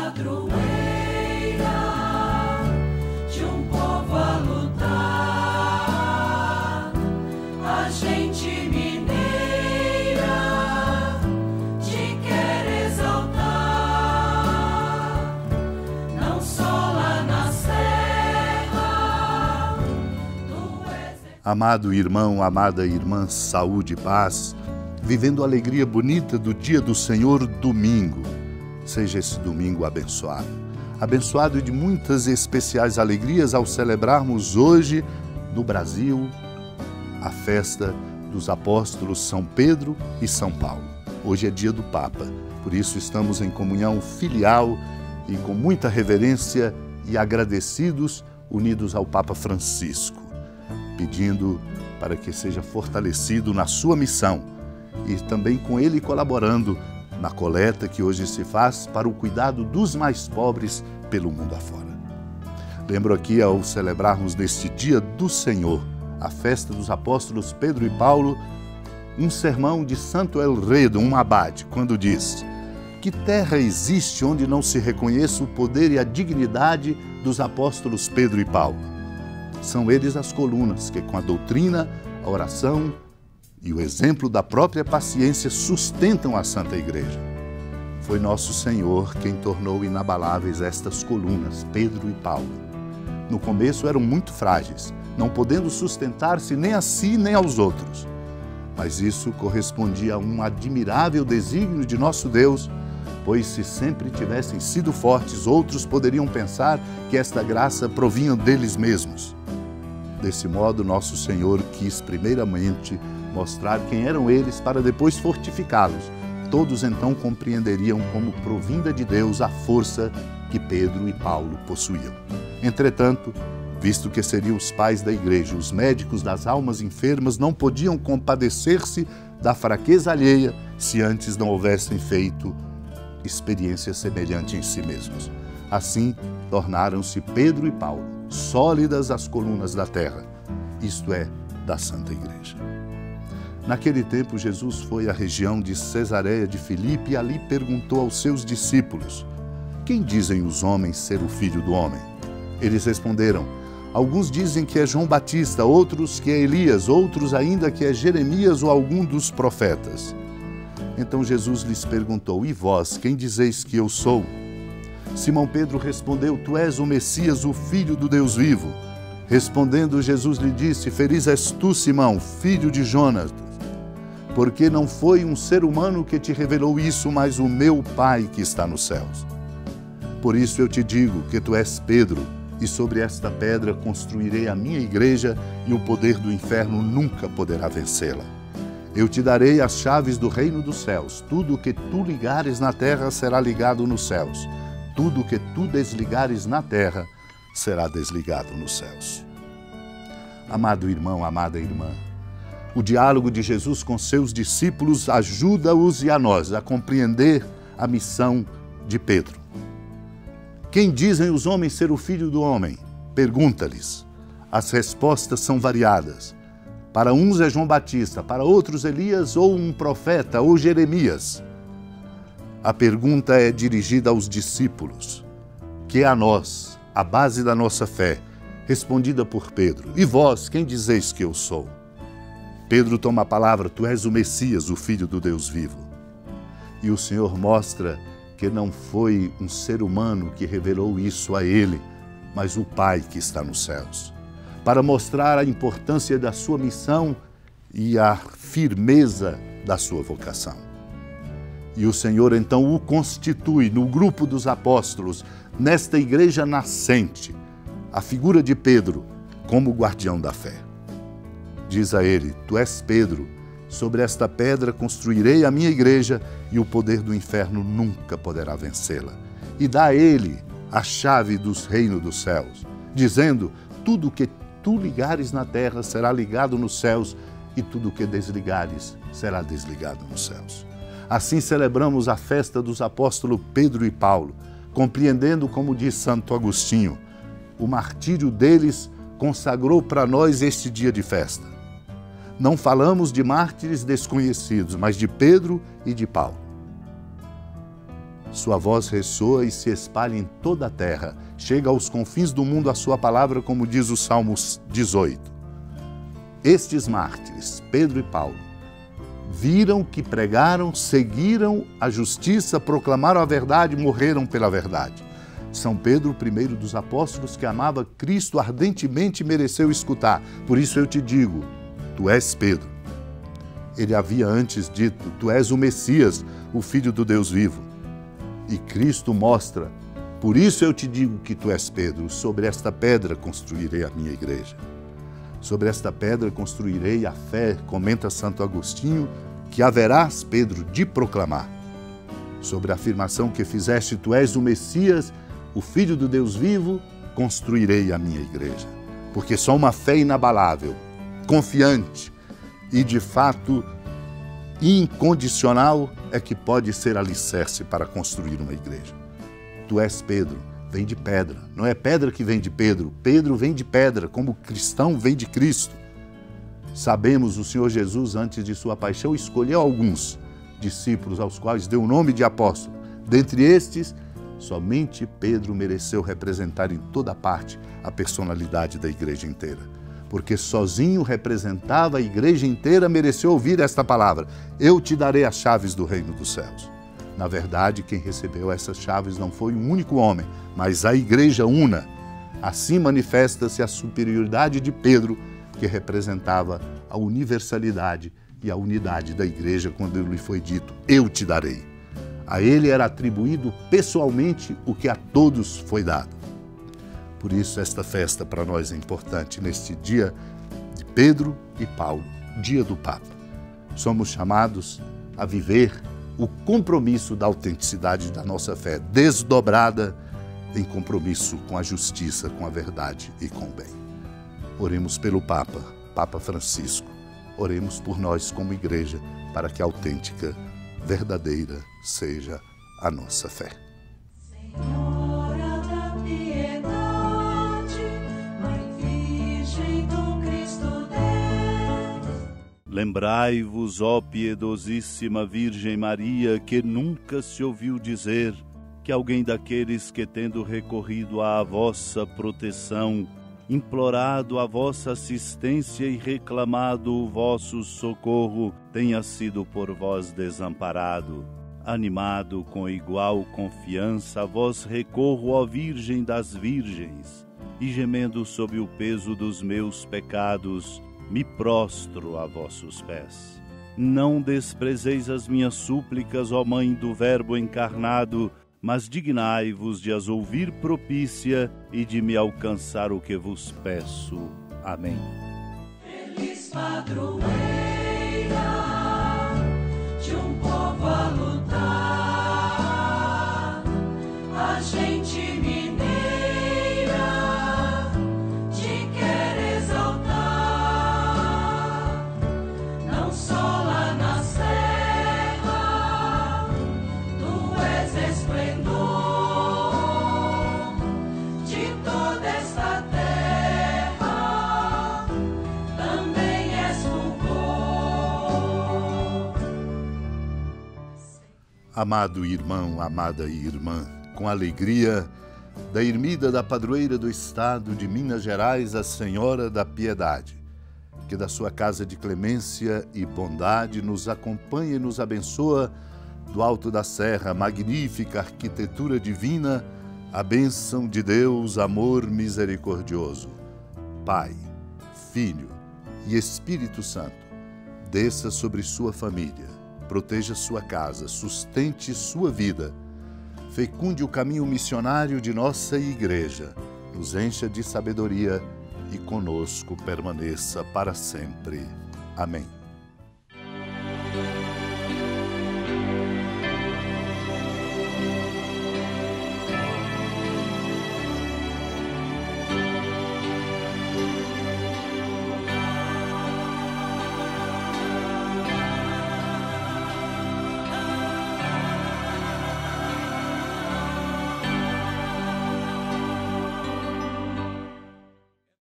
padroeira de um povo a lutar, a gente mineira te quer exaltar, não só lá na serra. Amado irmão, amada irmã, saúde e paz, vivendo a alegria bonita do dia do Senhor, domingo. Seja esse domingo abençoado. Abençoado de muitas e especiais alegrias ao celebrarmos hoje, no Brasil, a festa dos apóstolos São Pedro e São Paulo. Hoje é dia do Papa, por isso estamos em comunhão filial e com muita reverência e agradecidos, unidos ao Papa Francisco, pedindo para que seja fortalecido na sua missão e também com ele colaborando na coleta que hoje se faz para o cuidado dos mais pobres pelo mundo afora. Lembro aqui, ao celebrarmos neste dia do Senhor, a festa dos apóstolos Pedro e Paulo, um sermão de Santo Elredo, um abade, quando diz: que terra existe onde não se reconheça o poder e a dignidade dos apóstolos Pedro e Paulo? São eles as colunas que, com a doutrina, a oração e o exemplo da própria paciência, sustentam a Santa Igreja. Foi nosso Senhor quem tornou inabaláveis estas colunas, Pedro e Paulo. No começo eram muito frágeis, não podendo sustentar-se nem a si nem aos outros. Mas isso correspondia a um admirável desígnio de nosso Deus, pois se sempre tivessem sido fortes, outros poderiam pensar que esta graça provinha deles mesmos. Desse modo, nosso Senhor quis primeiramente mostrar quem eram eles para depois fortificá-los. Todos então compreenderiam como provinda de Deus a força que Pedro e Paulo possuíam. Entretanto, visto que seriam os pais da igreja, os médicos das almas enfermas, não podiam compadecer-se da fraqueza alheia se antes não houvessem feito experiência semelhante em si mesmos. Assim, tornaram-se Pedro e Paulo sólidas as colunas da terra, isto é, da Santa Igreja. Naquele tempo, Jesus foi à região de Cesareia de Filipe e ali perguntou aos seus discípulos: quem dizem os homens ser o Filho do Homem? Eles responderam: alguns dizem que é João Batista, outros que é Elias, outros ainda que é Jeremias ou algum dos profetas. Então Jesus lhes perguntou: e vós, quem dizeis que eu sou? Simão Pedro respondeu: tu és o Messias, o Filho do Deus vivo. Respondendo, Jesus lhe disse: feliz és tu, Simão, filho de Jonas, porque não foi um ser humano que te revelou isso, mas o meu Pai que está nos céus. Por isso eu te digo que tu és Pedro, e sobre esta pedra construirei a minha igreja, e o poder do inferno nunca poderá vencê-la. Eu te darei as chaves do reino dos céus. Tudo o que tu ligares na terra será ligado nos céus. Tudo o que tu desligares na terra será desligado nos céus. Amado irmão, amada irmã, o diálogo de Jesus com seus discípulos ajuda-os e a nós a compreender a missão de Pedro. Quem dizem os homens ser o Filho do Homem? Pergunta-lhes. As respostas são variadas. Para uns é João Batista, para outros Elias ou um profeta ou Jeremias. A pergunta é dirigida aos discípulos, que é a nós, a base da nossa fé, respondida por Pedro. E vós, quem dizeis que eu sou? Pedro toma a palavra: tu és o Messias, o Filho do Deus vivo. E o Senhor mostra que não foi um ser humano que revelou isso a ele, mas o Pai que está nos céus, para mostrar a importância da sua missão e a firmeza da sua vocação. E o Senhor então o constitui no grupo dos apóstolos, nesta igreja nascente, a figura de Pedro como guardião da fé. Diz a ele: tu és Pedro, sobre esta pedra construirei a minha igreja e o poder do inferno nunca poderá vencê-la. E dá a ele a chave dos reinos dos céus, dizendo: tudo o que tu ligares na terra será ligado nos céus e tudo o que desligares será desligado nos céus. Assim celebramos a festa dos apóstolos Pedro e Paulo, compreendendo, como diz Santo Agostinho, o martírio deles consagrou para nós este dia de festa. Não falamos de mártires desconhecidos, mas de Pedro e de Paulo. Sua voz ressoa e se espalha em toda a terra. Chega aos confins do mundo a sua palavra, como diz o Salmo 18. Estes mártires, Pedro e Paulo, viram que pregaram, seguiram a justiça, proclamaram a verdade, morreram pela verdade. São Pedro, o primeiro dos apóstolos que amava Cristo ardentemente, mereceu escutar. Por isso eu te digo, tu és Pedro. Ele havia antes dito, tu és o Messias, o Filho do Deus vivo. E Cristo mostra, por isso eu te digo que tu és Pedro, sobre esta pedra construirei a minha igreja. Sobre esta pedra construirei a fé, comenta Santo Agostinho, que haverás, Pedro, de proclamar. Sobre a afirmação que fizeste, tu és o Messias, o Filho do Deus vivo, construirei a minha igreja. Porque só uma fé inabalável, confiante e, de fato, incondicional é que pode ser alicerce para construir uma igreja. Tu és Pedro, vem de pedra. Não é pedra que vem de Pedro, Pedro vem de pedra, como cristão vem de Cristo. Sabemos, o Senhor Jesus, antes de sua paixão, escolheu alguns discípulos aos quais deu o nome de apóstolo. Dentre estes, somente Pedro mereceu representar em toda parte a personalidade da igreja inteira. Porque sozinho representava a igreja inteira, mereceu ouvir esta palavra: eu te darei as chaves do reino dos céus. Na verdade, quem recebeu essas chaves não foi um único homem, mas a igreja una. Assim manifesta-se a superioridade de Pedro, que representava a universalidade e a unidade da igreja, quando lhe foi dito: eu te darei. A ele era atribuído pessoalmente o que a todos foi dado. Por isso esta festa para nós é importante, neste dia de Pedro e Paulo, dia do Papa. Somos chamados a viver o compromisso da autenticidade da nossa fé, desdobrada em compromisso com a justiça, com a verdade e com o bem. Oremos pelo Papa, Papa Francisco. Oremos por nós como igreja, para que a autêntica, verdadeira seja a nossa fé. Senhora da piedade, Mãe Virgem do Cristo Deus. Lembrai-vos, ó piedosíssima Virgem Maria, que nunca se ouviu dizer que alguém daqueles que, tendo recorrido à vossa proteção, implorado a vossa assistência e reclamado o vosso socorro, tenha sido por vós desamparado. Animado com igual confiança, a vós recorro, ó Virgem das Virgens, e gemendo sob o peso dos meus pecados, me prostro a vossos pés. Não desprezeis as minhas súplicas, ó Mãe do Verbo encarnado, mas dignai-vos de as ouvir propícia e de me alcançar o que vos peço. Amém. Feliz padroeira de um povo a lutar, a gente mineira te quer exaltar, não só lá na serra, tu és esplendor de toda esta terra, também és fulgor. Amado irmão, amada irmã, com alegria da ermida da padroeira do estado de Minas Gerais, a Senhora da Piedade, que da sua casa de clemência e bondade nos acompanha e nos abençoa do alto da serra, magnífica arquitetura divina, a bênção de Deus, amor misericordioso. Pai, Filho e Espírito Santo, desça sobre sua família, proteja sua casa, sustente sua vida, fecunde o caminho missionário de nossa igreja, nos encha de sabedoria e conosco permaneça para sempre. Amém.